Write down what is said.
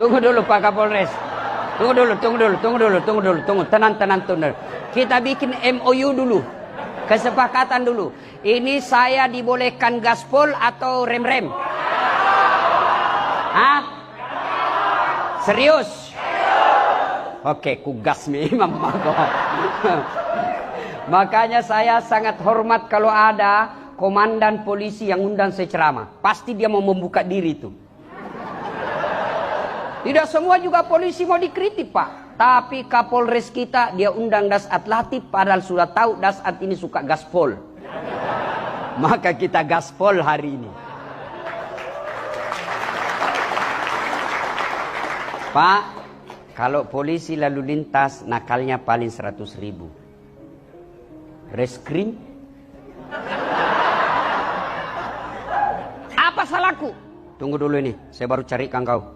Tunggu dulu Pak Kapolres. Tunggu. Tenang. Kita bikin MOU dulu. Kesepakatan dulu. Ini saya dibolehkan gaspol atau rem-rem? Hah? Serius? Oke, ku gas memang. Makanya saya sangat hormat kalau ada komandan polisi yang undang saya ceramah. Pasti dia mau membuka diri itu. Tidak semua juga polisi mau dikritik Pak. Tapi Kapolres kita dia undang Dasat Latif padahal sudah tahu Dasat ini suka gaspol. Maka kita gaspol hari ini. Pak, kalau polisi lalu lintas nakalnya paling 100.000. Reskrim? Apa salahku? Tunggu dulu ini, saya baru carikan kau.